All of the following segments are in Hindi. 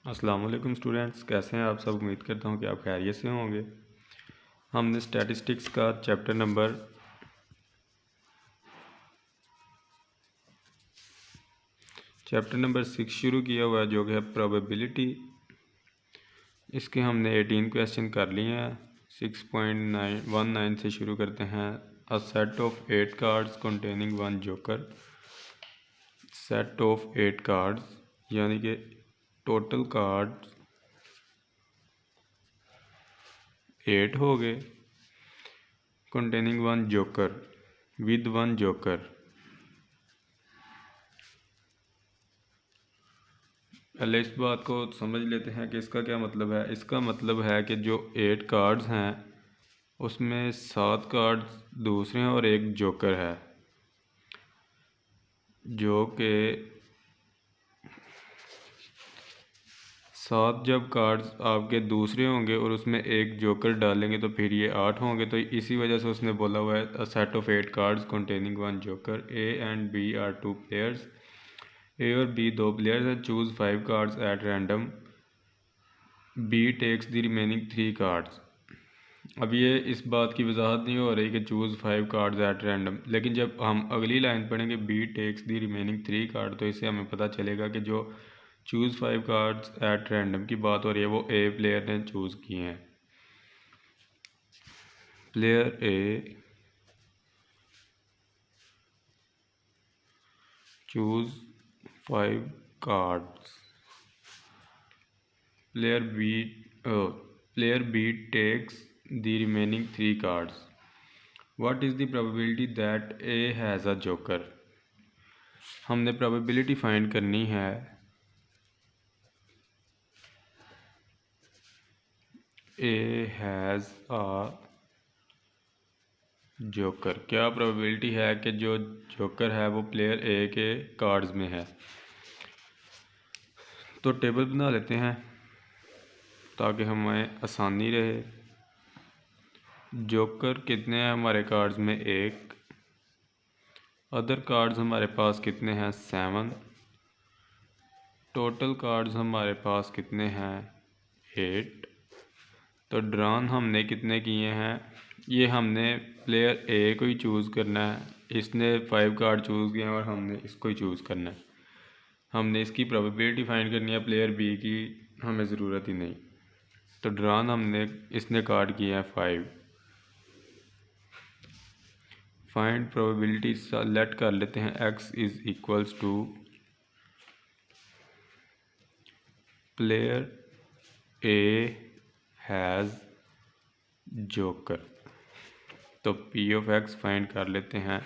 अस्सलाम वालेकुम स्टूडेंट्स, कैसे हैं आप सब। उम्मीद करता हूं कि आप खैरियत से होंगे। हमने स्टैटिस्टिक्स का चैप्टर नंबर 6 शुरू किया हुआ है, जो कि है प्रोबेबिलिटी। इसके हमने 18 क्वेश्चन कर लिए हैं। 6.19 से शुरू करते हैं। अ set of 8 cards containing one joker. Set of 8 cards यानी कि टोटल कार्ड्स 8 हो गए। Containing one joker, with one joker. पहले इस बात को समझ लेते हैं कि इसका क्या मतलब है। इसका मतलब है कि जो 8 कार्ड्स हैं उसमें 7 कार्ड्स दूसरे हैं और एक जोकर है, जो कि 7 जब कार्ड्स आपके दूसरे होंगे और उसमें एक जोकर डालेंगे तो फिर ये 8 होंगे। तो इसी वजह से उसने बोला हुआ है a set of 8 cards containing one joker. A and B are 2 players. A और बी 2 प्लेयर्स हैं। Choose 5 cards at random. B takes the remaining 3 cards. अब ये इस बात की वजाहत नहीं हो रही कि चूज़ 5 कार्ड्स एट रैंडम, लेकिन जब हम अगली लाइन पढ़ेंगे B takes the remaining 3 card, तो इससे हमें पता चलेगा कि जो चूज़ 5 कार्ड्स एट रैंडम की बात हो रही है वो ए प्लेयर ने चूज़ किए हैं। Player A choose 5 cards. Player B takes the remaining 3 cards. What is the probability that A has a joker? हमने probability फाइंड करनी है A has a joker। क्या probability है कि जो जोकर है वो प्लेयर A के कार्ड्स में है। तो टेबल बना लेते हैं ताकि हमें आसानी रहे। जोकर कितने हैं हमारे कार्ड्स में? 1। अदर कार्ड्स हमारे पास कितने हैं? 7। टोटल कार्ड्स हमारे पास कितने हैं? 8। तो ड्रॉन हमने कितने किए हैं? ये हमने प्लेयर ए को ही चूज़ करना है। इसने 5 कार्ड चूज़ किए हैं और हमने इसको ही चूज़ करना है। हमने इसकी प्रोबेबिलिटी फाइंड करनी है, प्लेयर बी की हमें ज़रूरत ही नहीं। तो ड्रॉन इसने कार्ड किया है 5। फाइंड प्रोबेबिलिटी सेलेक्ट कर लेते हैं। x is equals to player A has joker. तो p ऑफ x फाइंड कर लेते हैं।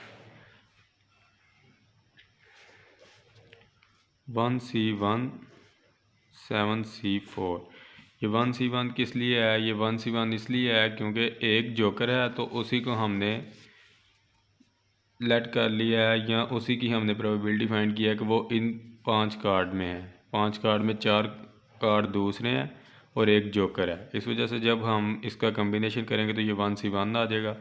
1C1 7C4। ये 1C1 किस लिए है? ये 1C1 इसलिए है क्योंकि एक जोकर है तो उसी को हमने लेट कर लिया है, या उसी की हमने प्रोबेबिलिटी फाइंड किया है कि वो इन 5 कार्ड में है। 5 कार्ड में 4 कार्ड दूसरे हैं और एक जोकर है। इस वजह से जब हम इसका कम्बिनेशन करेंगे तो ये 1C1 आ जाएगा।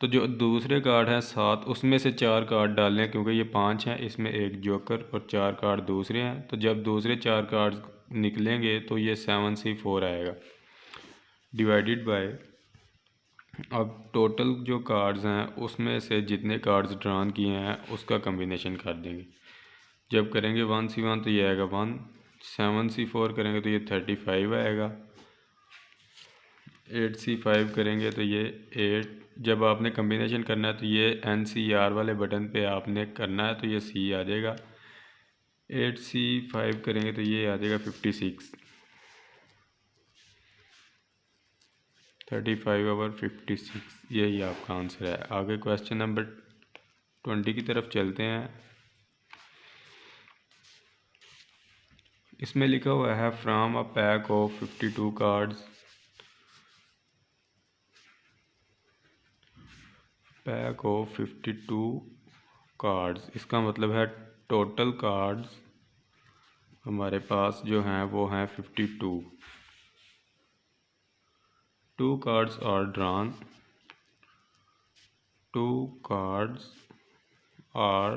तो जो दूसरे कार्ड हैं 7, उसमें से 4 कार्ड डालने हैं क्योंकि ये 5 हैं, इसमें एक जोकर और 4 कार्ड दूसरे हैं। तो जब दूसरे 4 कार्ड निकलेंगे तो ये 7C4 आएगा, डिवाइडेड बाय। अब टोटल जो कार्ड्स हैं उसमें से जितने कार्ड्स ड्रॉन किए हैं उसका कम्बिनेशन कर देंगे। जब करेंगे 1C1 तो ये आएगा 1। 7C4 करेंगे तो ये 35 आएगा। 8C5 करेंगे तो ये 8। जब आपने कम्बिनेशन करना है तो ये NCR वाले बटन पे आपने करना है, तो ये C आ जाएगा। 8C5 करेंगे तो ये आ जाएगा 56। 35/56, यही आपका आंसर है। आगे क्वेश्चन नंबर 20 की तरफ चलते हैं। इसमें लिखा हुआ है from a pack of 52 cards. Pack of 52 cards, इसका मतलब है टोटल कार्ड्स हमारे पास जो हैं वो हैं 52। 2 cards are drawn. 2 cards are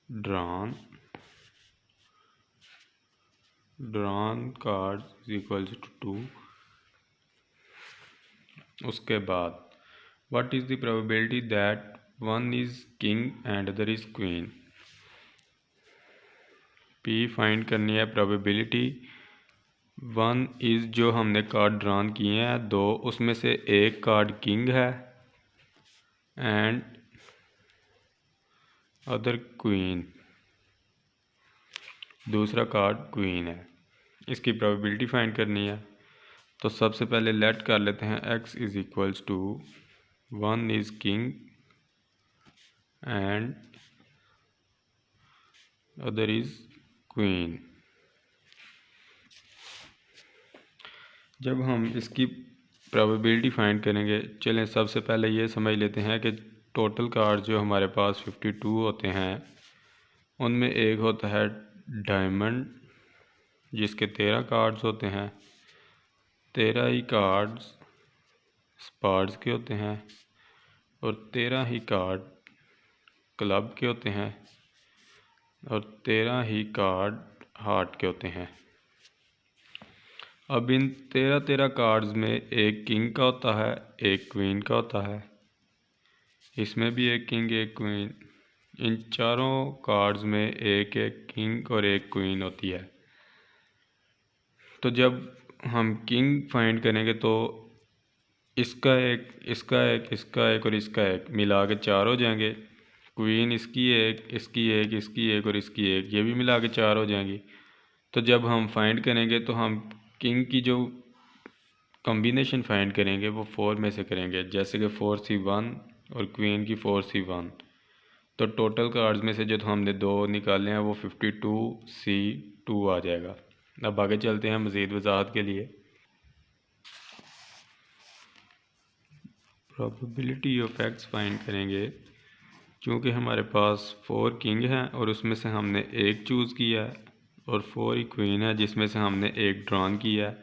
drawn drawn cards is equals to 2। उसके बाद what is the probability that one is king and other is queen. P find करनी है प्रोबेबिलिटी। वन इज़ जो हमने कार्ड ड्रॉन किए हैं दो, उसमें से एक कार्ड किंग है एंड अदर क्वीन, दूसरा कार्ड क्वीन है। इसकी प्रोबेबिलिटी फाइंड करनी है। तो सबसे पहले लेट कर लेते हैं x is equals to 1 is king and other is queen. जब हम इसकी प्रोबेबिलिटी फाइंड करेंगे, चलें सबसे पहले ये समझ लेते हैं कि टोटल कार्ड जो हमारे पास 52 होते हैं उनमें एक होता है डायमंड जिसके 13 कार्ड्स होते हैं, 13 ही कार्ड्स स्पार्स के होते हैं और 13 ही कार्ड क्लब के होते हैं और 13 ही कार्ड हार्ट के होते हैं। अब इन 13 कार्ड्स में एक किंग का होता है, एक क्वीन का होता है, इसमें भी एक किंग एक क्वीन। इन चारों कार्ड्स में एक एक किंग और एक क्वीन होती है। तो जब हम किंग फाइंड करेंगे तो इसका एक, इसका एक, इसका एक और इसका एक मिला के 4 हो जाएंगे। क्वीन इसकी एक, इसकी एक, इसकी एक और इसकी एक, ये भी मिला के 4 हो जाएंगी। तो जब हम फाइंड करेंगे तो हम किंग की जो कॉम्बिनेशन फाइंड करेंगे वो 4 में से करेंगे, जैसे कि 4C1 और क्वीन की 4C1। तो टोटल कार्ड्स में से जो हमने 2 निकाले हैं वो 52C2 आ जाएगा। अब आगे चलते हैं मज़ीद वजाहत के लिए। प्रोबेबिलिटी ऑफ एक्स फाइंड करेंगे। चूँकि हमारे पास 4 किंग हैं और उसमें से हमने एक चूज़ किया है और 4 ही क्वीन है जिसमें से हमने एक ड्रॉन किया है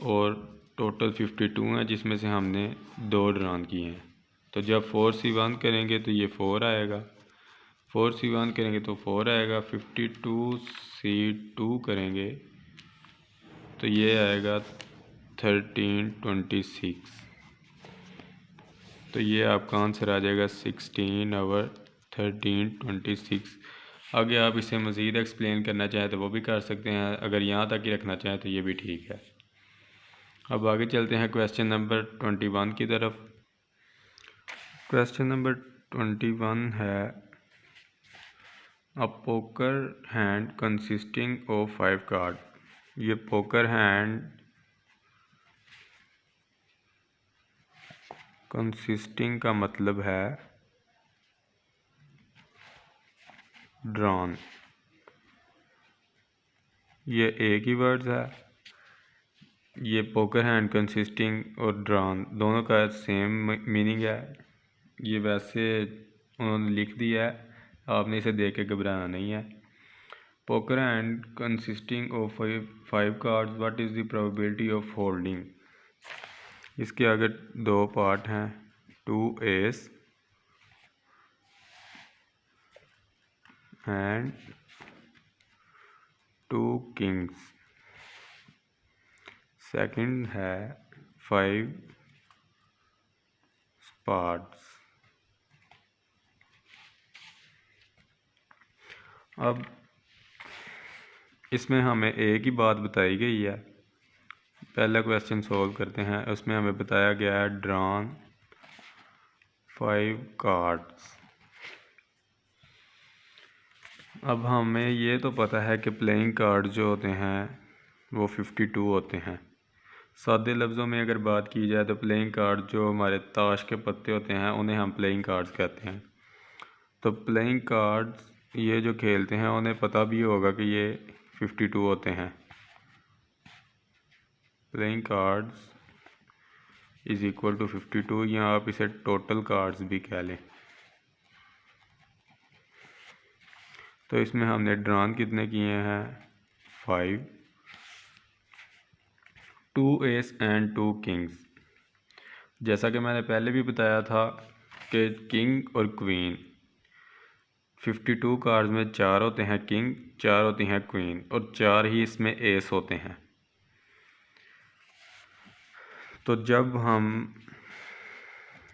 और टोटल 52 है जिसमें से हमने 2 ड्रॉन किए हैं। तो जब 4C1 करेंगे तो ये 4 आएगा, 4C1 करेंगे तो 4 आएगा, 52C2 करेंगे तो ये आएगा 1326। तो ये आपका आंसर आ जाएगा 16 ओवर 1326। आगे आप इसे मज़ीद एक्सप्लेन करना चाहें तो वो भी कर सकते हैं, अगर यहाँ तक ही रखना चाहें तो ये भी ठीक है। अब आगे चलते हैं क्वेश्चन नंबर 21 की तरफ। क्वेश्चन नंबर 21 है अ poker hand consisting of 5 card. ये पोकर हैंड कंसिस्टिंग का मतलब है ड्रॉन। ये एक ही वर्ड्स है। ये पोकर हैंड कंसिस्टिंग और ड्रॉन दोनों का सेम मीनिंग है। ये वैसे उन्होंने लिख दिया है, आपने इसे देख के घबराना नहीं है। Poker hand consisting of 5 cards, what is the probability of holding. इसके आगे 2 पार्ट हैं, 2 एस एंड 2 किंग्स। सेकंड है 5 स्पार्स। अब इसमें हमें एक ही बात बताई गई है। पहला क्वेश्चन सोल्व करते हैं, उसमें हमें बताया गया है ड्रॉन 5 कार्ड्स। अब हमें ये तो पता है कि प्लेइंग कार्ड जो होते हैं वो 52 होते हैं। सादे लफ्ज़ों में अगर बात की जाए तो प्लेइंग कार्ड जो हमारे ताश के पत्ते होते हैं उन्हें हम प्लेइंग कार्ड्स कहते हैं। तो प्लेइंग कार्ड्स ये जो खेलते हैं उन्हें पता भी होगा कि ये 52 होते हैं। Playing cards is equal to 52, या आप इसे टोटल कार्ड्स भी कह लें। तो इसमें हमने ड्रॉन कितने किए हैं 5, 2 एस एंड 2 किंग्स। जैसा कि मैंने पहले भी बताया था कि किंग और क्वीन 52 कार्ड्स में 4 होते हैं किंग, 4 होती हैं क्वीन और 4 ही इसमें एस होते हैं। तो जब हम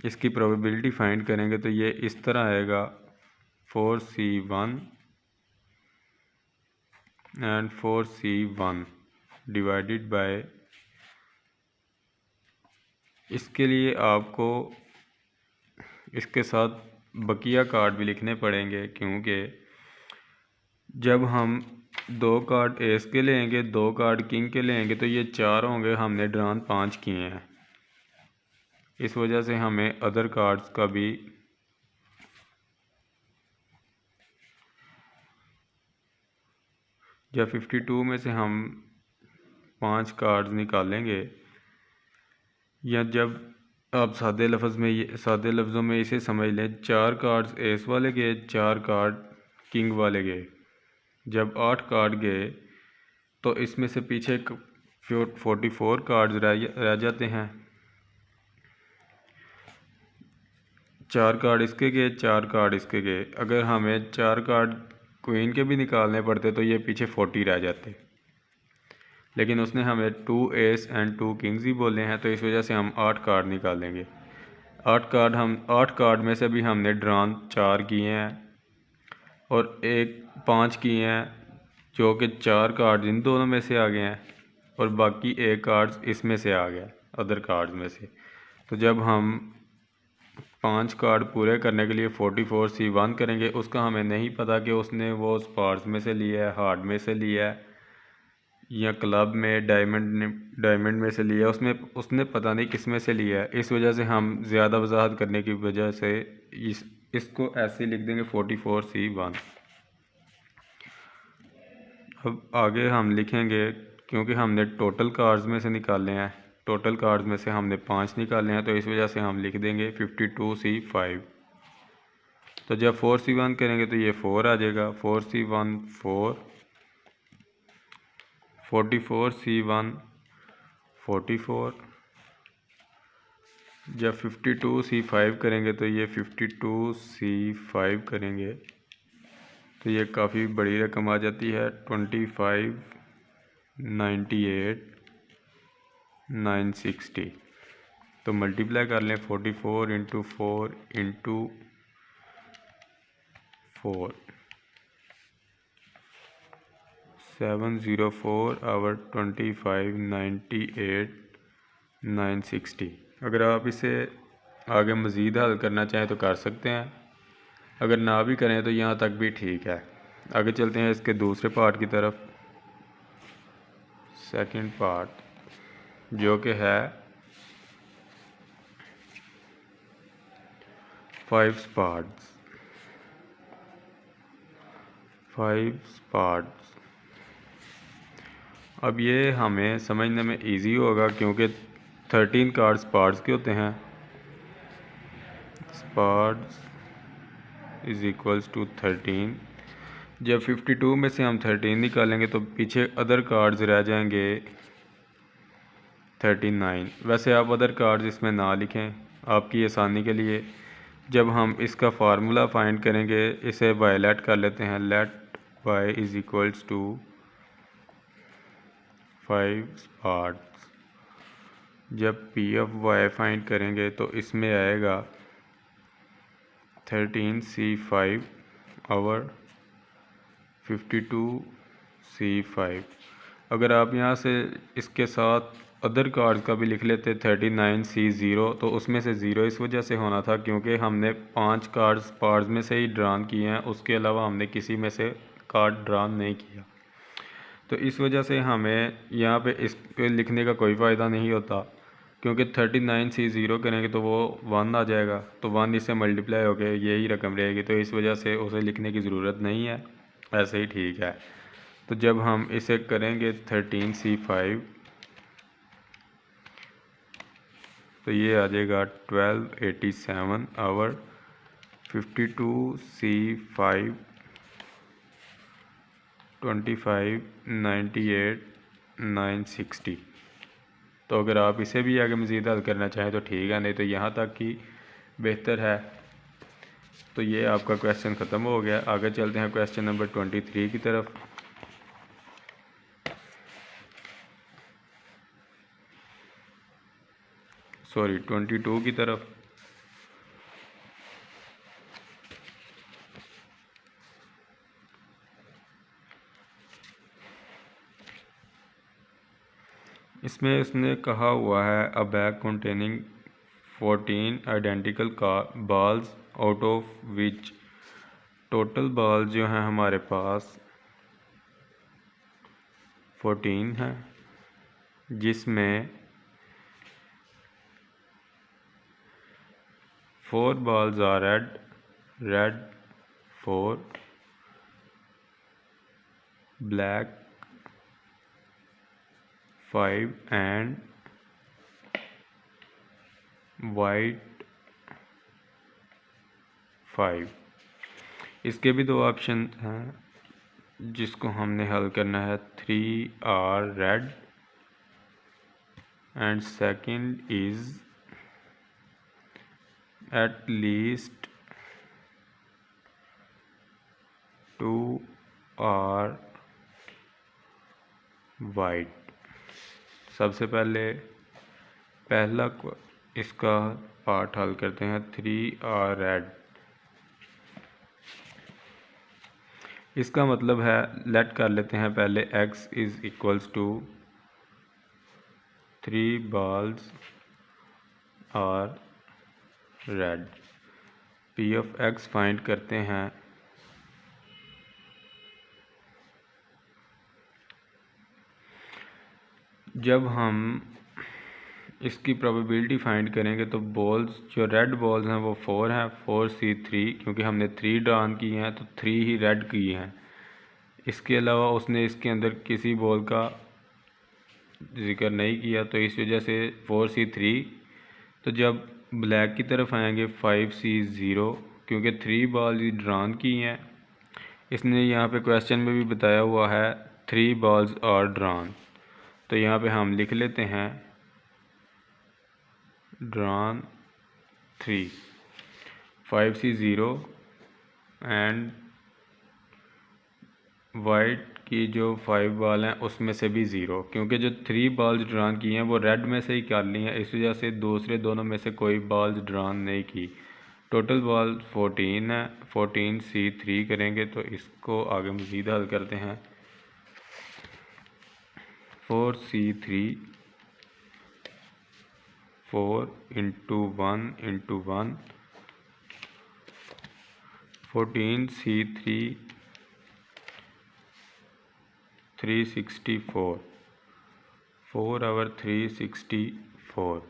इसकी प्रोबेबिलिटी फाइंड करेंगे तो ये इस तरह आएगा 4C1 and 4C1 divided by, इसके लिए आपको इसके साथ बकिया कार्ड भी लिखने पड़ेंगे, क्योंकि जब हम 2 कार्ड एस के लेंगे, 2 कार्ड किंग के लेंगे तो ये 4 होंगे, हमने ड्रॉन 5 किए हैं। इस वजह से हमें अदर कार्ड्स का भी जब 52 में से हम 5 कार्ड्स निकालेंगे, या जब आप सादे लफ्ज़ों में इसे समझ लें, 4 कार्ड्स एस वाले गए, 4 कार्ड किंग वाले गए। जब 8 कार्ड गए तो इसमें से पीछे 44 कार्ड्स रह जाते हैं। 4 कार्ड इसके गए, 4 कार्ड इसके गए। अगर हमें 4 कार्ड क्वीन के भी निकालने पड़ते तो ये पीछे 40 रह जाते, लेकिन उसने हमें 2 एस एंड 2 किंग्स ही बोले हैं, तो इस वजह से हम 8 कार्ड निकालेंगे। 8 कार्ड में से भी हमने ड्रॉन 4 किए हैं और 5 किए हैं, जो कि 4 कार्ड इन दोनों में से आ गए हैं और बाकी 1 कार्ड इसमें से आ गया अदर कार्ड्स में से। तो जब हम 5 कार्ड पूरे करने के लिए 44C1 करेंगे, उसका हमें नहीं पता कि उसने वो स्पार्स में से लिया है, हार्ड में से लिया है या क्लब में डायमंड में से लिया है, उसने पता नहीं किस में से लिया है। इस वजह से हम ज़्यादा वजाहत करने की वजह से इसको ऐसे लिख देंगे 44C1। अब आगे हम लिखेंगे, क्योंकि हमने टोटल कार्ड्स में से निकाले हैं, टोटल कार्ड्स में से हमने 5 निकाले हैं, तो इस वजह से हम लिख देंगे 52C5। तो जब 4C1 करेंगे तो ये 4 आ जाएगा, 4C1 4, 44C1 44। जब 52C5 करेंगे तो ये 52C5 करेंगे तो ये काफ़ी बड़ी रकम आ जाती है, 2598,960। तो मल्टीप्लाई कर लें, 44 इंटू 4 इंटू 4, 704 और 2598,960। अगर आप इसे आगे मज़ीद हल करना चाहें तो कर सकते हैं, अगर ना भी करें तो यहाँ तक भी ठीक है। आगे चलते हैं इसके दूसरे पार्ट की तरफ, सेकंड पार्ट, जो कि है 5 स्पार्स। अब ये हमें समझने में इजी होगा, क्योंकि 13 कार्ड स्पार्स के होते हैं। Spades is equals to 13। जब 52 में से हम 13 निकालेंगे तो पीछे अदर कार्ड्स रह जाएंगे 39। वैसे आप अदर कार्ड्स इसमें ना लिखें आपकी आसानी के लिए। जब हम इसका फार्मूला फाइंड करेंगे, इसे बाय लेट कर लेते हैं। Let by is equals to 5 spades. जब पी ऑफ वाई फाइंड करेंगे तो इसमें आएगा 13C5 और 52C5। अगर आप यहाँ से इसके साथ अदर कार्ड का भी लिख लेते 39C0, तो उसमें से ज़ीरो इस वजह से होना था क्योंकि हमने 5 कार्ड स्पार्स में से ही ड्रॉन किए हैं, उसके अलावा हमने किसी में से कार्ड ड्रॉन नहीं किया। तो इस वजह से हमें यहाँ पे इस पे लिखने का कोई फ़ायदा नहीं होता, क्योंकि 39C0 करेंगे तो वो 1 आ जाएगा, तो 1 इससे मल्टीप्लाई हो गए यही रकम रहेगी, तो इस वजह से उसे लिखने की ज़रूरत नहीं है, ऐसे ही ठीक है। तो जब हम इसे करेंगे 13C5 तो ये आ जाएगा 1287 और 52C5 2598,960। तो अगर आप इसे भी आगे मज़ीद हल करना चाहें तो ठीक है, नहीं तो यहाँ तक कि बेहतर है। तो ये आपका क्वेश्चन ख़त्म हो गया। आगे चलते हैं क्वेश्चन नंबर 23 की तरफ। सॉरी 22 की तरफ। इसमें उसने कहा हुआ है अ bag containing 14 identical balls out of which total ball जो हैं हमारे पास 14 है, जिसमें 4 balls are red 4, black 5 and white 5। इसके भी दो ऑप्शन हैं जिसको हमने हल करना है। 3 are red and second is at least 2 are white। सबसे पहले पहला इसका पार्ट हल करते हैं। 3 are red, इसका मतलब है लेट कर लेते हैं पहले x is equals to 3 balls are red. P of x find करते हैं। जब हम इसकी प्रोबेबिलिटी फाइंड करेंगे तो बॉल्स जो रेड बॉल्स हैं वो 4 हैं, 4C3, क्योंकि हमने 3 ड्रॉन किए हैं तो 3 ही रेड किए हैं। इसके अलावा उसने इसके अंदर किसी बॉल का जिक्र नहीं किया, तो इस वजह से 4C3। तो जब ब्लैक की तरफ आएंगे 5C0, क्योंकि 3 बॉल ड्रॉन की हैं। इसने यहाँ पे क्वेश्चन में भी बताया हुआ है 3 balls आर ड्रॉन, तो यहाँ पे हम लिख लेते हैं ड्रॉन 3, 5C0 एंड वाइट की जो 5 बॉल हैं उसमें से भी 0, क्योंकि जो 3 बॉल्स ड्रॉन की हैं वो रेड में से ही कर ली हैं, इस वजह से दूसरे दोनों में से कोई बॉल्स ड्रॉन नहीं की। टोटल बॉल 14 है, 14C3 करेंगे तो इसको आगे मज़ीद हल करते हैं। 4C3 4 into 1 into 1 14C3 364 4 our 364।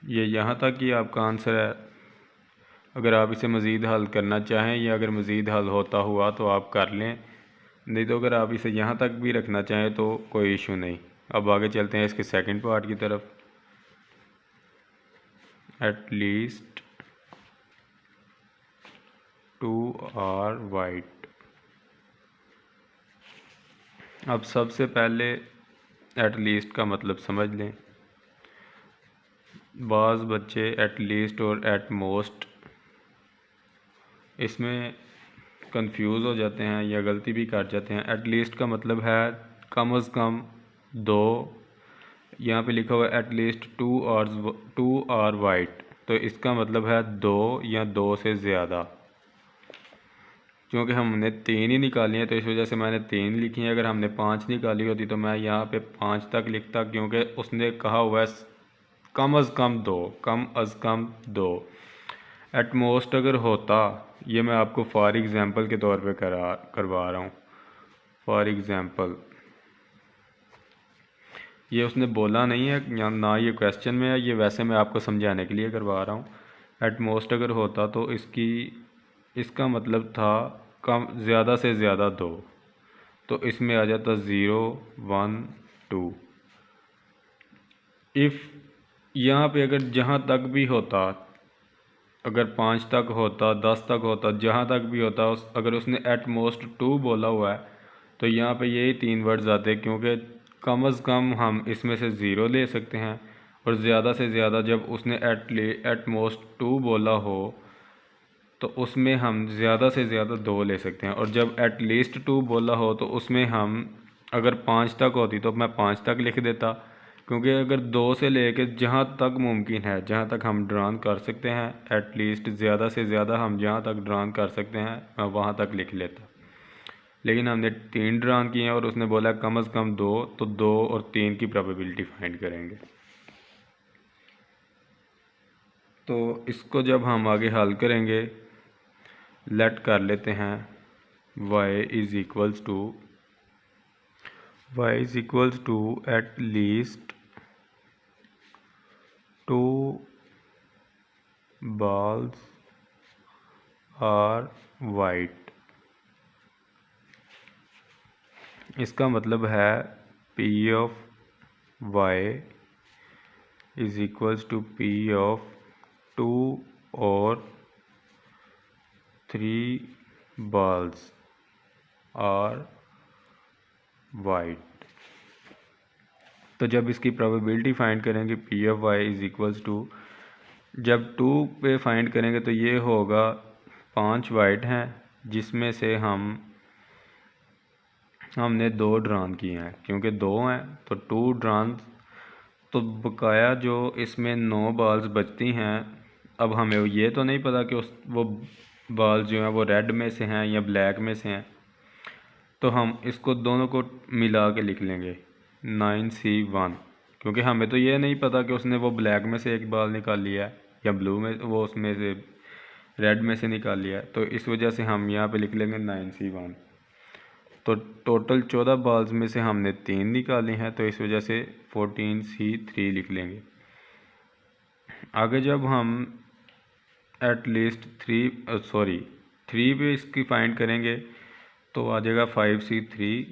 ये यहाँ तक ही आपका आंसर है। अगर आप इसे मज़ीद हल करना चाहें या अगर मज़ीद हल होता हुआ तो आप कर लें, नहीं तो अगर आप इसे यहाँ तक भी रखना चाहें तो कोई इशू नहीं। अब आगे चलते हैं इसके सेकंड पार्ट की तरफ। At least 2 are white. अब सबसे पहले एट लीस्ट का मतलब समझ लें। बाज़ बच्चे एट लीस्ट और एट मोस्ट इसमें कंफ्यूज हो जाते हैं या गलती भी कर जाते हैं। एट लीस्ट का मतलब है कम अज़ कम 2, यहाँ पे लिखा हुआ है एट लीस्ट 2 आर वाइट, तो इसका मतलब है 2 या 2 से ज़्यादा। क्योंकि हमने 3 ही निकाली है तो इस वजह से मैंने 3 लिखी है। अगर हमने 5 निकाली होती तो मैं यहाँ पे 5 तक लिखता, क्योंकि उसने कहा हुआ है कम अज़ कम 2, कम अज़ कम 2। एट मोस्ट अगर होता, ये मैं आपको फॉर एग्ज़ाम्पल के तौर पे करवा रहा हूँ। फॉर एग्ज़ाम्पल ये उसने बोला नहीं है या ना ये क्वेश्चन में है, ये वैसे मैं आपको समझाने के लिए करवा रहा हूँ। एट मोस्ट अगर होता तो इसका मतलब था कम ज़्यादा से ज़्यादा 2, तो इसमें आ जाता 0 1 2। इफ़ यहाँ पे अगर जहाँ तक भी होता, अगर 5 तक होता, 10 तक होता, जहाँ तक भी होता, अगर उसने एट मोस्ट 2 बोला हुआ है तो यहाँ पे यही 3 वर्ड्स आते, क्योंकि कम अज़ कम हम इसमें से 0 ले सकते हैं और ज़्यादा से ज़्यादा जब उसने एट मोस्ट 2 बोला हो तो उसमें हम ज़्यादा से ज़्यादा 2 ले सकते हैं। और जब एट लीस्ट 2 बोला हो तो उसमें हम अगर 5 तक होती तो मैं 5 तक लिख देता, क्योंकि अगर 2 से लेके जहाँ तक मुमकिन है, जहाँ तक हम ड्रान कर सकते हैं, एट लीस्ट ज़्यादा से ज़्यादा हम जहाँ तक ड्रान कर सकते हैं मैं वहाँ तक लिख लेता। लेकिन हमने 3 ड्रान किए हैं और उसने बोला कम से कम 2, तो 2 और 3 की प्रोबेबिलिटी फाइंड करेंगे। तो इसको जब हम आगे हल करेंगे, लेट कर लेते हैं y is equals to at least 2 balls are white. इसका मतलब है p of y is equals to p of 2 और 3 balls आर वाइट। तो जब इसकी प्रोबेबिलिटी फाइंड करेंगे p of y is equals to, जब 2 पे फाइंड करेंगे तो ये होगा 5 वाइट हैं जिसमें से हमने 2 ड्रान किए हैं, क्योंकि 2 हैं तो 2 ड्रान, तो बकाया जो इसमें 9 बॉल्स बचती हैं। अब हमें ये तो नहीं पता कि वो बॉल्स जो हैं वो रेड में से हैं या ब्लैक में से हैं, तो हम इसको दोनों को मिला के लिख लेंगे 9C1, क्योंकि हमें तो ये नहीं पता कि उसने वो ब्लैक में से एक बॉल निकाल लिया है या ब्लू में, वो उसमें से रेड में से निकाल लिया है, तो इस वजह से हम यहाँ पे लिख लेंगे 9C1। तो टोटल 14 बॉल्स में से हमने 3 निकाली हैं, तो इस वजह से 14C3 लिख लेंगे। आगे जब हम एट लीस्ट 3 पे इसकी फाइंड करेंगे तो आ जाएगा 5C3,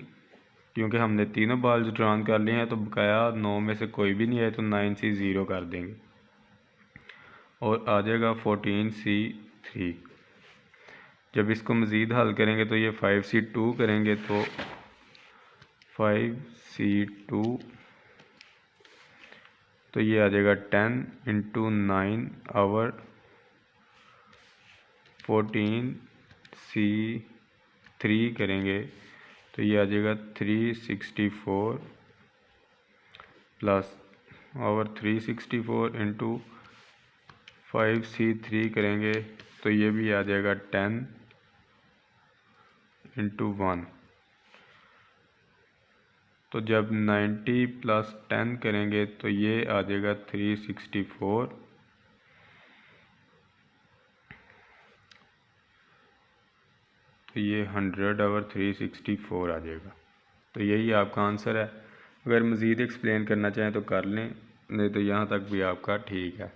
क्योंकि हमने तीनों बॉल्स ड्रॉन कर लिए हैं, तो बकाया 9 में से कोई भी नहीं है तो 9C0 कर देंगे और आ जाएगा 14C3। जब इसको मज़ीद हल करेंगे तो ये 5C2 करेंगे तो 5C2, तो ये आ जाएगा 10 इंटू 9 आवर 14C3 करेंगे तो ये आ जाएगा 364 प्लस आवर 364 इंटू 5C3 करेंगे तो ये भी आ जाएगा 10 इंटू 1। तो जब 90 प्लस 10 करेंगे तो ये आ जाएगा 364, तो ये 100 ओवर 364 आ जाएगा। तो यही आपका आंसर है। अगर मज़ीद एक्सप्लेन करना चाहें तो कर लें, नहीं तो यहाँ तक भी आपका ठीक है।